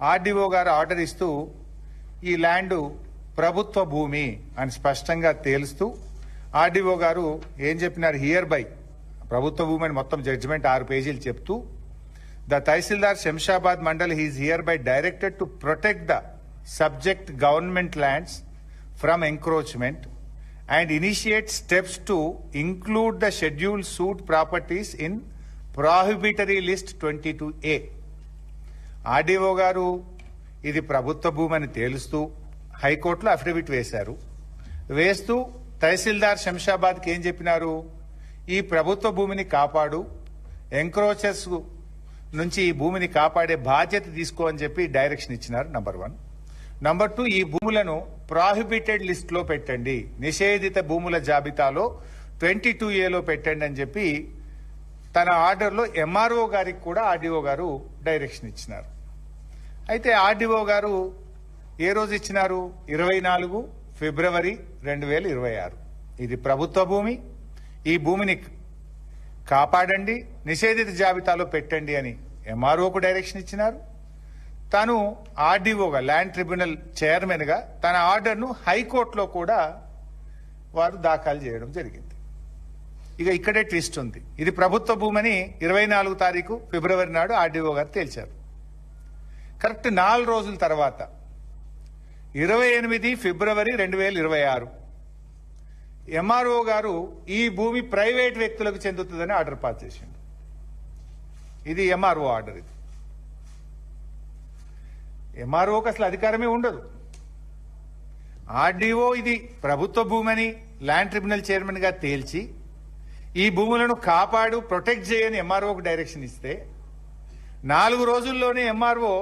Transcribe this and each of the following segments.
RDO గారు order ఇస్తూ ఈ ల్యాండ్ ప్రభుత్వ భూమి అని స్పష్టంగా తేలుస్తూ ఆర్డీఓ గారు ఏం చెప్పినారు, హియర్ బై ప్రభుత్వ భూమి అని మొత్తం జడ్జిమెంట్ 6 పేజీలు చెప్తూ the tahsildar Shamshabad mandal is hereby directed to protect the subject government lands from encroachment and initiate steps to include the scheduled suit properties in prohibitory list 22A. RDO గారు ఇది ప్రభుత్వ భూమి అని తేలుస్తూ హైకోర్టులో అఫిడవిట్ వేశారు. వేస్తూ తహసీల్దార్ శంషాబాద్కి ఏం చెప్పినారు, ఈ ప్రభుత్వ భూమిని కాపాడు, ఎంక్రోచర్స్ నుంచి ఈ భూమిని కాపాడే బాధ్యత తీసుకో అని చెప్పి డైరెక్షన్ ఇచ్చినారు. నంబర్ 1. నంబర్ 2, ఈ భూములను ప్రాహిబిటెడ్ లిస్ట్ లో పెట్టండి, నిషేధిత భూముల జాబితాలో 22A లో పెట్టండి అని చెప్పి తన ఆర్డర్లో ఎంఆర్ఓ గారికి కూడా ఆర్డీఓ గారు డైరెక్షన్ ఇచ్చినారు. అయితే ఆర్డీఓ గారు ఏ రోజు ఇచ్చినారు, 24 ఫిబ్రవరి 2026. ఇది ప్రభుత్వ భూమి, ఈ భూమిని కాపాడండి, నిషేధిత జాబితాలో పెట్టండి అని ఎంఆర్ఓకు డైరెక్షన్ ఇచ్చినారు. తాను ఆర్డీఓగా ల్యాండ్ ట్రిబ్యునల్ చైర్మన్ గా తన ఆర్డర్ను హైకోర్టులో కూడా వారు దాఖలు చేయడం జరిగింది. ఇక ఇక్కడే ట్విస్ట్ ఉంది. ఇది ప్రభుత్వ భూమని 24 తారీఖు ఫిబ్రవరి నాడు ఆర్డీఓ గారు తేల్చారు. కరెక్ట్ 4 రోజుల తర్వాత 28 ఫిబ్రవరి 2026 ఎంఆర్ఓ గారు ఈ భూమి ప్రైవేట్ వ్యక్తులకు చెందుతుందని ఆర్డర్ పాస్ చేసిండు. ఇది ఎంఆర్ఓ ఆర్డర్. ఇది ఎంఆర్ఓకి అసలు అధికారమే ఉండదు. ఆర్డీఓ ఇది ప్రభుత్వ భూమని ల్యాండ్ ట్రిబ్యునల్ చైర్మన్ గా తేల్చి ఈ భూములను కాపాడు, ప్రొటెక్ట్ చేయని ఎంఆర్ఓకు డైరెక్షన్ ఇస్తే 4 రోజుల్లోనే ఎంఆర్ఓ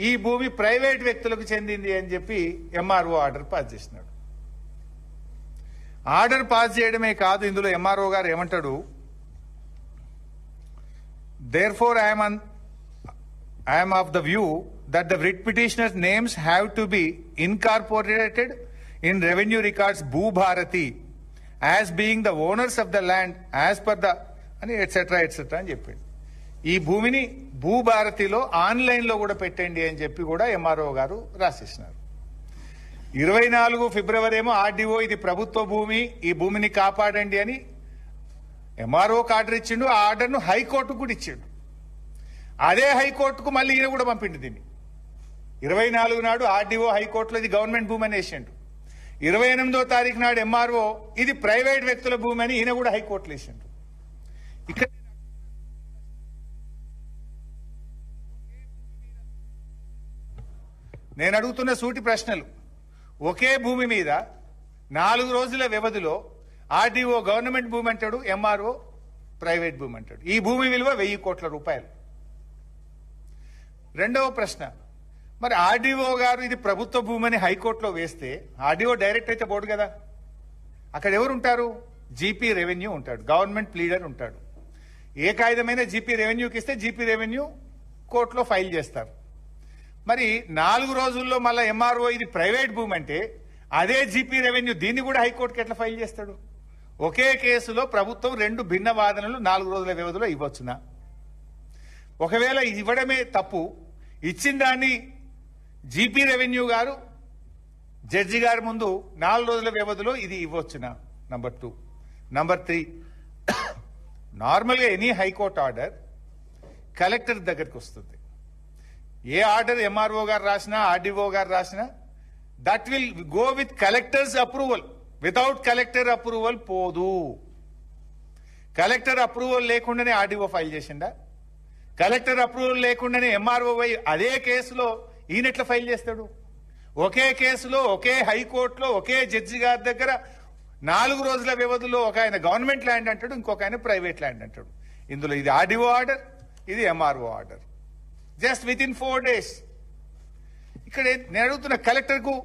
ఈ భూమి ప్రైవేట్ వ్యక్తులకు చెందింది అని చెప్పి ఎంఆర్ఓ ఆర్డర్ పాస్ చేసినాడు. ఆర్డర్ పాస్ చేయడమే కాదు, ఇందులో ఎంఆర్ఓ గారు ఏమంటాడు, therefore I am of the view that the writ petitioner's names have to be incorporated in revenue records Bhubharati as being the owners of the land as per the అని etcetera అని చెప్పింది. ఈ భూమిని భూభారతిలో online లో కూడా పెట్టండి అని చెప్పి కూడా ఎంఆర్ఓ గారు రాసేసినారు. 24 ఫిబ్రవరి ఏమో ఆర్డీఓ ఇది ప్రభుత్వ భూమి, ఈ భూమిని కాపాడండి అని ఎంఆర్ఓకి ఆర్డర్ ఇచ్చిండు. ఆ ఆర్డర్ను హైకోర్టుకు కూడా ఇచ్చిండు. అదే హైకోర్టుకు మళ్ళీ ఈయన కూడా పంపిండు. దీన్ని 24 నాడు ఆర్డీఓ హైకోర్టులో ఇది గవర్నమెంట్ భూమి అని వేసిండు. 28వ తారీఖు నాడు ఎంఆర్ఓ ఇది ప్రైవేట్ వ్యక్తుల భూమి అని ఈయన కూడా హైకోర్టులో వేసిండు. ఇక్కడ నేను అడుగుతున్న సూటి ప్రశ్నలు, ఒకే భూమి మీద 4 రోజుల వ్యవధిలో ఆర్డీఓ గవర్నమెంట్ భూమి అంటాడు, ఎంఆర్ఓ ప్రైవేట్ భూమి అంటాడు. ఈ భూమి విలువ 1000 కోట్ల రూపాయలు. రెండవ ప్రశ్న, మరి ఆర్డీఓ గారు ఇది ప్రభుత్వ భూమి అని హైకోర్టులో వేస్తే ఆర్డీఓ డైరెక్ట్ అయితే పోడు కదా. అక్కడ ఎవరు ఉంటారు, జీపీ రెవెన్యూ ఉంటాడు, గవర్నమెంట్ ప్లీడర్ ఉంటాడు. ఏ కాగితమైన జీపీ రెవెన్యూకి ఇస్తే జీపీ రెవెన్యూ కోర్టులో ఫైల్ చేస్తారు. మరి 4 రోజుల్లో మళ్ళీ ఎంఆర్ఓ ఇది ప్రైవేట్ భూమి అంటే అదే జీపీ రెవెన్యూ దీన్ని కూడా హైకోర్టుకి ఎట్లా ఫైల్ చేస్తాడు? ఒకే కేసులో ప్రభుత్వం 2 భిన్న వాదనలు 4 రోజుల వ్యవధిలో ఇవ్వచ్చునా? ఒకవేళ ఇవ్వడమే తప్పు, ఇచ్చిన దాన్ని జీపీ రెవెన్యూ గారు జడ్జి గారి ముందు 4 రోజుల వ్యవధిలో ఇది ఇవ్వచ్చునా? నంబర్ 2. నంబర్ 3, నార్మల్గా ఎనీ హైకోర్టు ఆర్డర్ కలెక్టర్ దగ్గరికి వస్తుంది. ఏ ఆర్డర్ ఎంఆర్ఓ గారు రాసినా ఆర్డీఓ గారు రాసినా that will go with collectors approval. Without collector approval పోదు. కలెక్టర్ అప్రూవల్ లేకుండానే ఆర్డీఓ ఫైల్ చేసిండా? కలెక్టర్ అప్రూవల్ లేకుండానే ఎంఆర్ఓ అదే కేసులో ఈయన ఎట్లా ఫైల్ చేస్తాడు? ఒకే కేసులో ఒకే హైకోర్టులో ఒకే జడ్జి గారి దగ్గర 4 రోజుల వ్యవధిలో ఒక ఆయన గవర్నమెంట్ ల్యాండ్ అంటాడు, ఇంకొక ఆయన ప్రైవేట్ ల్యాండ్ అంటాడు. ఇందులో ఇది ఆర్డీఓ ఆర్డర్, ఇది MRO order. Just with in 4 days. ఇక్కడ నేను అడుగుతున్న కలెక్టర్కు,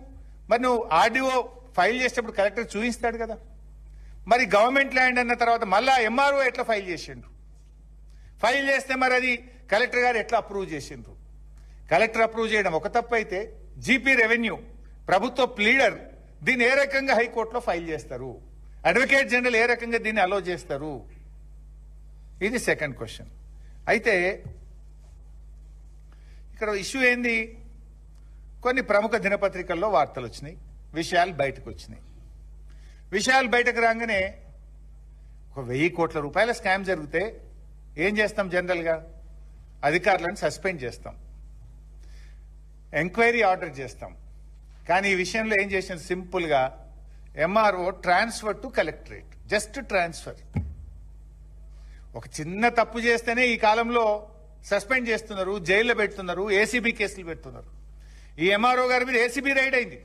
మరి నువ్వు ఆర్డీఓ ఫైల్ చేసేటప్పుడు కలెక్టర్ చూపిస్తాడు కదా. మరి గవర్నమెంట్ ల్యాండ్ అన్న తర్వాత మళ్ళా ఎంఆర్ఓ ఎట్లా ఫైల్ చేసిండ్రు? ఫైల్ చేస్తే మరి అది కలెక్టర్ గారు ఎట్లా అప్రూవ్ చేసిండ్రు? కలెక్టర్ అప్రూవ్ చేయడం ఒక తప్పు అయితే జీపీ రెవెన్యూ ప్రభుత్వ ప్లీడర్ దీన్ని ఏ రకంగా హైకోర్టులో ఫైల్ చేస్తారు? అడ్వకేట్ జనరల్ ఏ రకంగా దీన్ని అలో చేస్తారు? ఇది సెకండ్ క్వశ్చన్. అయితే ఇక్కడ ఇష్యూ ఏంది? కొన్ని ప్రముఖ దినపత్రికల్లో వార్తలు వచ్చినాయి, విషయాలు బయటకు వచ్చినాయి. విషయాలు బయటకు రాగానే ఒక 1000 కోట్ల రూపాయల స్కామ్ జరిగితే ఏం చేస్తాం? జనరల్గా అధికారులను సస్పెండ్ చేస్తాం, ఎంక్వైరీ ఆర్డర్ చేస్తాం. కానీ ఈ విషయంలో ఏం చేసింది? సింపుల్గా MRO transfer to collectorate, just transfer. ఒక చిన్న తప్పు చేస్తేనే ఈ కాలంలో సస్పెండ్ చేస్తున్నారు, జైల్లో పెడుతున్నారు, ఏసీబీ కేసులు పెడుతున్నారు. ఈ ఎంఆర్ఓ గారి మీద ఏసీబీ రైడ్ అయింది,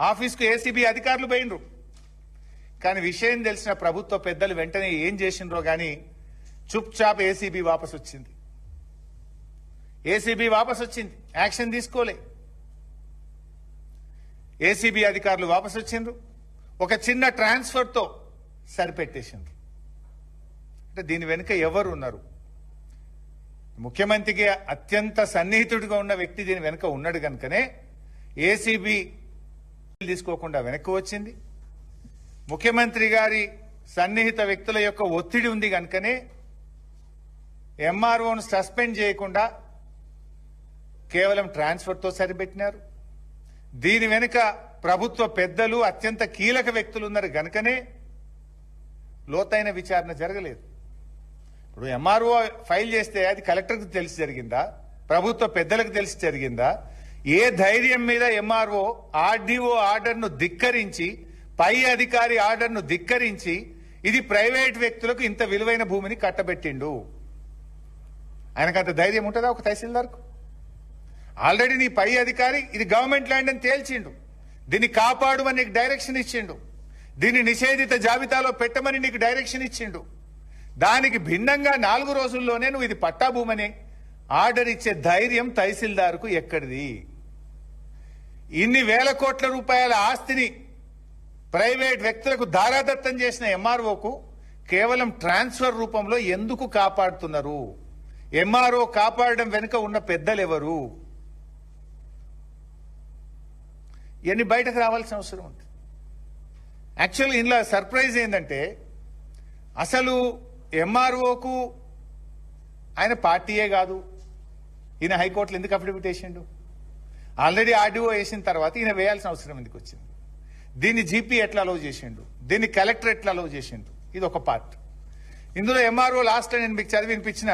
ఆఫీస్కు ఏసీబీ అధికారులు పోయినరు. కానీ విషయం తెలిసిన ప్రభుత్వ పెద్దలు వెంటనే ఏం చేసిండ్రో కానీ చుప్ చాప్ ఏసీబీ వాపస్ వచ్చింది. ఏసీబీ వాపస్ వచ్చింది, యాక్షన్ తీసుకోలే. ఏసీబీ అధికారులు వాపస్ వచ్చిండ్రు, ఒక చిన్న ట్రాన్స్ఫర్తో సరిపెట్టేసిండ్రు. అంటే దీని వెనుక ఎవరు ఉన్నారు? ముఖ్యమంత్రికి అత్యంత సన్నిహితుడిగా ఉన్న వ్యక్తి దీని వెనుక ఉన్నాడు కనుకనే ఏసీబీ తీసుకోకుండా వెనక్కి వచ్చింది. ముఖ్యమంత్రి గారి సన్నిహిత వ్యక్తుల యొక్క ఒత్తిడి ఉంది కనుకనే ఎంఆర్ఓను సస్పెండ్ చేయకుండా కేవలం ట్రాన్స్ఫర్తో సరిపెట్టినారు. దీని వెనుక ప్రభుత్వ పెద్దలు, అత్యంత కీలక వ్యక్తులు ఉన్నారు కనుకనే లోతైన విచారణ జరగలేదు. ఇప్పుడు ఎంఆర్ఓ ఫైల్ చేస్తే అది కలెక్టర్కి తెలిసి జరిగిందా, ప్రభుత్వ పెద్దలకు తెలిసి జరిగిందా? ఏ ధైర్యం మీద ఎంఆర్ఓ ఆర్డీఓ ఆర్డర్ను ధిక్కరించి, పై అధికారి ఆర్డర్ను ధిక్కరించి ఇది ప్రైవేట్ వ్యక్తులకు ఇంత విలువైన భూమిని కట్టబెట్టిండు? ఆయనకంత ధైర్యం ఉంటుందా ఒక తహసీల్దార్కు? ఆల్రెడీ నీ పై అధికారి ఇది గవర్నమెంట్ ల్యాండ్ అని తేల్చిండు, దీన్ని కాపాడుమని నీకు డైరెక్షన్ ఇచ్చిండు, దీన్ని నిషేధిత జాబితాలో పెట్టమని నీకు డైరెక్షన్ ఇచ్చిండు. దానికి భిన్నంగా 4 రోజుల్లోనే నువ్వు ఇది పట్టా భూమని ఆర్డర్ ఇచ్చే ధైర్యం తహసీల్దార్కు ఎక్కడిది? ఇన్ని వేల కోట్ల రూపాయల ఆస్తిని ప్రైవేట్ వ్యక్తులకు దారాదత్తం చేసిన ఎంఆర్ఓకు కేవలం ట్రాన్స్ఫర్ రూపంలో ఎందుకు కాపాడుతున్నారు? ఎంఆర్ఓ కాపాడడం వెనుక ఉన్న పెద్దలు ఎవరు? ఇవన్నీ బయటకు రావాల్సిన అవసరం ఉంది. యాక్చువల్గా ఇందులో సర్ప్రైజ్ ఏంటంటే అసలు ఎంఆర్ఓకు ఆయన పార్టీయే కాదు. ఈయన హైకోర్టులో ఎందుకు అఫిడవిట్ వేసిండు? ఆల్రెడీ ఆర్డీఓ వేసిన తర్వాత ఈయన వేయాల్సిన అవసరం ఎందుకు వచ్చింది? దీన్ని జీపీ ఎట్లా అలౌ చేసిండు, దీన్ని కలెక్టర్ ఎట్లా అలౌ చేసిండు? ఇది ఒక పార్ట్. ఇందులో ఎంఆర్ఓ లాస్ట్ నేను మీకు చదివి వినిపించిన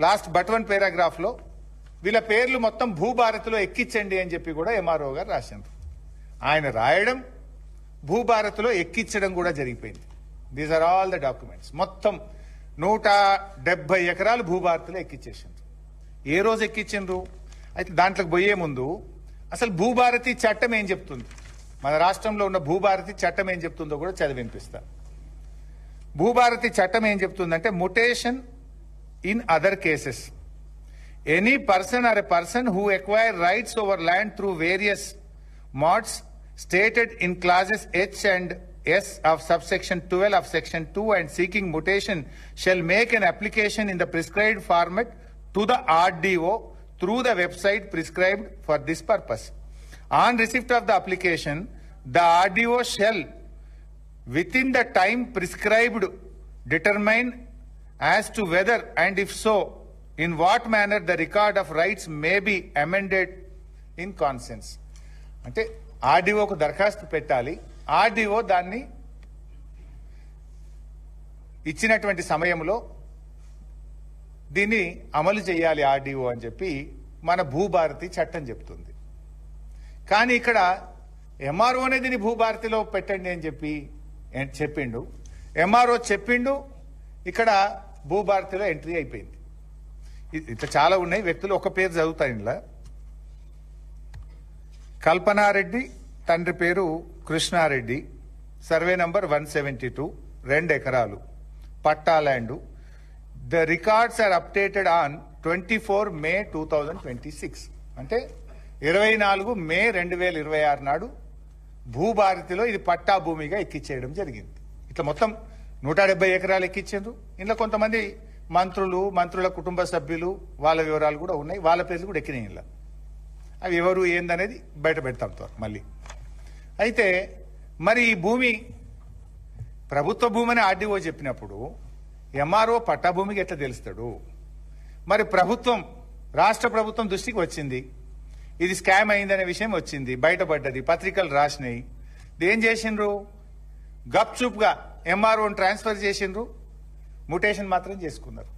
లాస్ట్ బట్ 1 పారాగ్రాఫ్ లో వీళ్ళ పేర్లు మొత్తం భూభారతిలో ఎక్కించండి అని చెప్పి కూడా ఎంఆర్ఓ గారు రాశారు. ఆయన రాయడం, భూభారతిలో ఎక్కించడం కూడా జరిగిపోయింది. These are all the documents. మొత్తం 170 ఎకరాలు భూభారతిలో ఎక్కించేసిండ్రు. ఏ రోజు ఎక్కించిండ్రు? అయితే దాంట్లోకి పోయే ముందు అసలు భూభారతి చట్టం ఏం చెప్తుంది, మన రాష్ట్రంలో ఉన్న భూభారతి చట్టం ఏం చెప్తుందో కూడా చదివి వినిపిస్తా. భూభారతి చట్టం ఏం చెప్తుందంటే, mutation in other cases, any person are a person who acquire rights over land through various mods stated in clauses H and S of subsection 12 of section 2 and seeking mutation shall make an application in the prescribed format to the RDO through the website prescribed for this purpose. On receipt of the application, the RDO shall within the time prescribed determine as to whether and if so in what manner the record of rights may be amended in consents. అంటే ఆర్డీఓకు దరఖాస్తు పెట్టాలి, RDO దాన్ని ఇచ్చినటువంటి సమయంలో దీన్ని అమలు చేయాలి RDO అని చెప్పి మన భూభారతి చట్టం చెప్తుంది. కానీ ఇక్కడ ఎంఆర్ఓనే దీన్ని భూభారతిలో పెట్టండి అని చెప్పి చెప్పిండు. ఎంఆర్ఓ చెప్పిండు, ఇక్కడ భూభారతిలో ఎంట్రీ అయిపోయింది. ఇట్లా చాలా ఉన్నాయి వ్యక్తులు. ఒక పేరు చదువుతాయి ఇందులో. కల్పనారెడ్డి, తండ్రి పేరు కృష్ణారెడ్డి, సర్వే నంబర్ 172, 2 ఎకరాలు, patta land. The records are updated on 24 May 2026. అంటే 24 మే 2026 నాడు భూభారతిలో ఇది పట్టా భూమిగా ఎక్కించేయడం జరిగింది. ఇట్లా మొత్తం 170 ఎకరాలు ఎక్కించారు. ఇంట్లో కొంతమంది మంత్రులు, మంత్రుల కుటుంబ సభ్యులు, వాళ్ళ వివరాలు కూడా ఉన్నాయి, వాళ్ళ పేర్లు కూడా ఎక్కినాయి. ఇలా అవి ఎవరు ఏందనేది బయట పెడతాం మళ్ళీ. అయితే మరి ఈ భూమి ప్రభుత్వ భూమి అని ఆర్డీఓ చెప్పినప్పుడు ఎంఆర్ఓ పట్టా భూమికి ఎట్లా తెలుస్తాడు? మరి ప్రభుత్వం రాష్ట్ర ప్రభుత్వం దృష్టికి వచ్చింది, ఇది స్కామ్ అయిందనే విషయం వచ్చింది, బయటపడ్డది, పత్రికలు రాసినాయి. ఏం చేసిండ్రు? గప్చుప్గా ఎంఆర్ఓని ట్రాన్స్ఫర్ చేసిండ్రు, ముటేషన్ మాత్రం చేసుకున్నారు.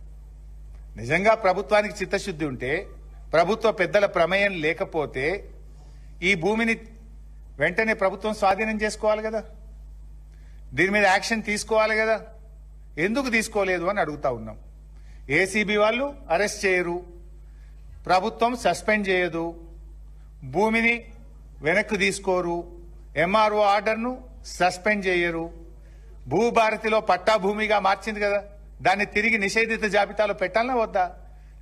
నిజంగా ప్రభుత్వానికి చిత్తశుద్ధి ఉంటే, ప్రభుత్వ పెద్దల ప్రమేయం లేకపోతే ఈ భూమిని వెంటనే ప్రభుత్వం స్వాధీనం చేసుకోవాలి కదా, దీని మీద యాక్షన్ తీసుకోవాలి కదా. ఎందుకు తీసుకోలేదు అని అడుగుతా ఉన్నాం. ఏసీబీ వాళ్ళు అరెస్ట్ చేయరు, ప్రభుత్వం సస్పెండ్ చేయదు, భూమిని వెనక్కి తీసుకోరు, ఎంఆర్ఓ ఆర్డర్ను సస్పెండ్ చేయరు. భూభారతిలో పట్టా భూమిగా మార్చింది కదా, దాన్ని తిరిగి నిషేధిత జాబితాలో పెట్టాలన్నా వద్దా?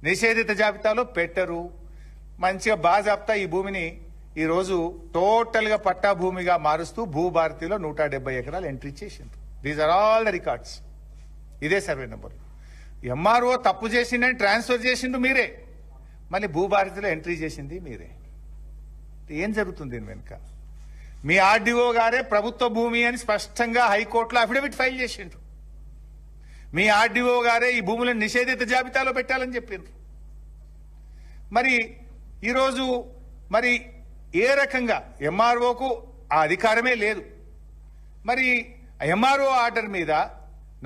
నిషేధిత జాబితాలో పెట్టరు. మంచిగా బాజాప్తా ఈ భూమిని ఈరోజు టోటల్ గా పట్టా భూమిగా మారుస్తూ భూభారతిలో 170 ఎకరాలు ఎంట్రీ చేసిండ్రు. These are all the records. ఇదే సర్వే నెంబర్. ఎంఆర్ఓ తప్పు చేసిండని ట్రాన్స్ఫర్ చేసిండు మీరే, మళ్ళీ భూభారతిలో ఎంట్రీ చేసింది మీరే. ఏం జరుగుతుంది దీని వెనుక? మీ ఆర్డీఓ గారే ప్రభుత్వ భూమి అని స్పష్టంగా హైకోర్టులో అఫిడవిట్ ఫైల్ చేసిండ్రు. మీ ఆర్డీఓ గారే ఈ భూములను నిషేధిత జాబితాలో పెట్టాలని చెప్పిండ్రు. మరి ఈరోజు మరి ఏ రకంగా ఎంఆర్ఓకు ఆ అధికారమే లేదు. మరి ఎంఆర్ఓ ఆర్డర్ మీద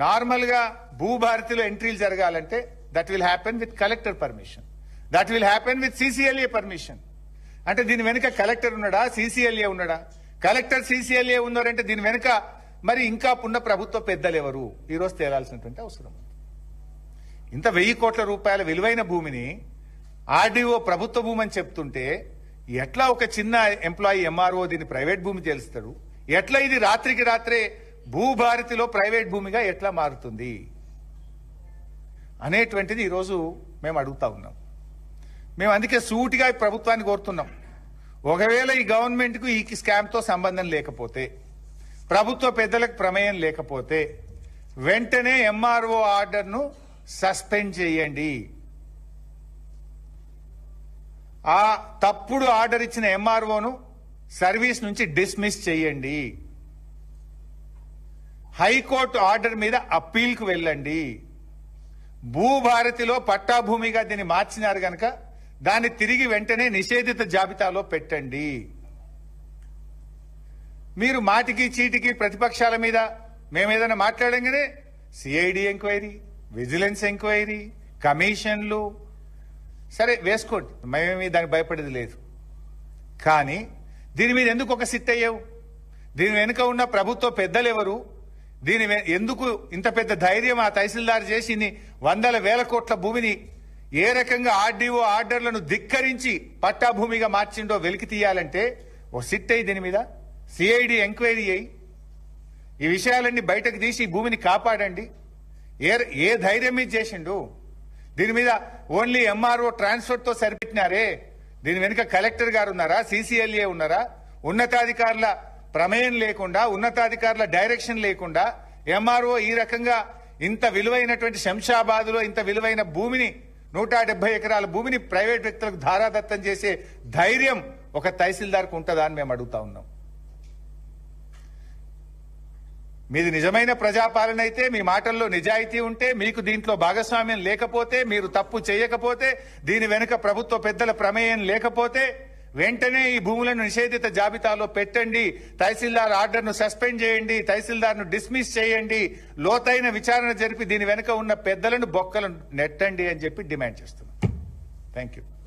నార్మల్ గా భూభారతిలో ఎంట్రీలు జరగాలంటే that will happen with collector permission, that will happen with CCLA permission. అంటే దీని వెనుక కలెక్టర్ ఉన్నాడా, సిసిఎల్ఏ ఉన్నాడా? కలెక్టర్ సిసిఎల్ఏ ఉన్నారంటే దీని వెనుక మరి ఇంకా ఉన్న ప్రభుత్వ పెద్దలు ఎవరు? ఈరోజు తేలాల్సినటువంటి అవసరం ఉంది. ఇంత 1000 కోట్ల రూపాయల విలువైన భూమిని ఆర్డీఓ ప్రభుత్వ భూమి అని చెప్తుంటే ఎట్లా ఒక చిన్న ఎంప్లాయీ ఎంఆర్ఓ దీన్ని ప్రైవేట్ భూమి తెలుస్తాడు? ఎట్లా ఇది రాత్రికి రాత్రే భూభారతిలో ప్రైవేట్ భూమిగా ఎట్లా మారుతుంది అనేటువంటిది ఈరోజు మేము అడుగుతా ఉన్నాం. మేము అందుకే సూటిగా ఈ ప్రభుత్వాన్ని కోరుతున్నాం. ఒకవేళ ఈ గవర్నమెంట్ కు ఈ స్కామ్ తో సంబంధం లేకపోతే, ప్రభుత్వ పెద్దలకు ప్రమేయం లేకపోతే వెంటనే ఎంఆర్ఓ ఆర్డర్ను సస్పెండ్ చేయండి. ఆ తప్పుడు ఆర్డర్ ఇచ్చిన ఎంఆర్ఓను సర్వీస్ నుంచి డిస్మిస్ చేయండి. హైకోర్టు ఆర్డర్ మీద అప్పీల్కు వెళ్ళండి. భూభారతిలో పట్టాభూమిగా దీన్ని మార్చినారు గనక దాన్ని తిరిగి వెంటనే నిషేధిత జాబితాలో పెట్టండి. మీరు మాటికి చీటికి ప్రతిపక్షాల మీద మేమేదైనా మాట్లాడంగానే సిఐడి ఎంక్వైరీ, విజిలెన్స్ ఎంక్వైరీ, కమిషన్లు, సరే వేసుకోండి, మేమేమీ దానికి భయపడేది లేదు. కానీ దీని మీద ఎందుకు ఒక సిట్ అయ్యావు? దీని వెనుక ఉన్న ప్రభుత్వ పెద్దలు ఎవరు? దీని ఎందుకు ఇంత పెద్ద ధైర్యం ఆ తహసీల్దార్ చేసి ఇన్ని 100,000 కోట్ల భూమిని ఏ రకంగా ఆర్డీఓ ఆర్డర్లను ధిక్కరించి పట్టాభూమిగా మార్చిండో వెలికి తీయాలంటే ఓ సిట్ అయ్యి దీని మీద సిఐడి ఎంక్వైరీ అయ్యి ఈ విషయాలన్నీ బయటకు తీసి ఈ భూమిని కాపాడండి. ఏ ధైర్యం మీద చేసిండు? దీని మీద ఓన్లీ ఎంఆర్ఓ ట్రాన్స్ఫర్ తో సరిపెట్టినారే. దీని వెనుక కలెక్టర్ గారు ఉన్నారా, సిసిఎల్ఏ ఉన్నారా? ఉన్నతాధికారుల ప్రమేయం లేకుండా, ఉన్నతాధికారుల డైరెక్షన్ లేకుండా ఎంఆర్ఓ ఈ రకంగా ఇంత విలువైనటువంటి శంషాబాద్ లో ఇంత విలువైన భూమిని 170 ఎకరాల భూమిని ప్రైవేట్ వ్యక్తులకు ధారాదత్తం చేసే ధైర్యం ఒక తహసీల్దార్కు ఉంటుందా అని మేము అడుగుతా ఉన్నాం. మీది నిజమైన ప్రజాపాలన అయితే, మీ మాటల్లో నిజాయితీ ఉంటే, మీకు దీంట్లో భాగస్వామ్యం లేకపోతే, మీరు తప్పు చేయకపోతే, దీని వెనుక ప్రభుత్వ పెద్దల ప్రమేయం లేకపోతే వెంటనే ఈ భూములను నిషేధిత జాబితాలో పెట్టండి. తహసీల్దార్ ఆర్డర్ను సస్పెండ్ చేయండి, తహసీల్దార్ను డిస్మిస్ చేయండి, లోతైన విచారణ జరిపి దీని వెనుక ఉన్న పెద్దలను బొక్కలను నెట్టండి అని చెప్పి డిమాండ్ చేస్తున్నాం. Thank you.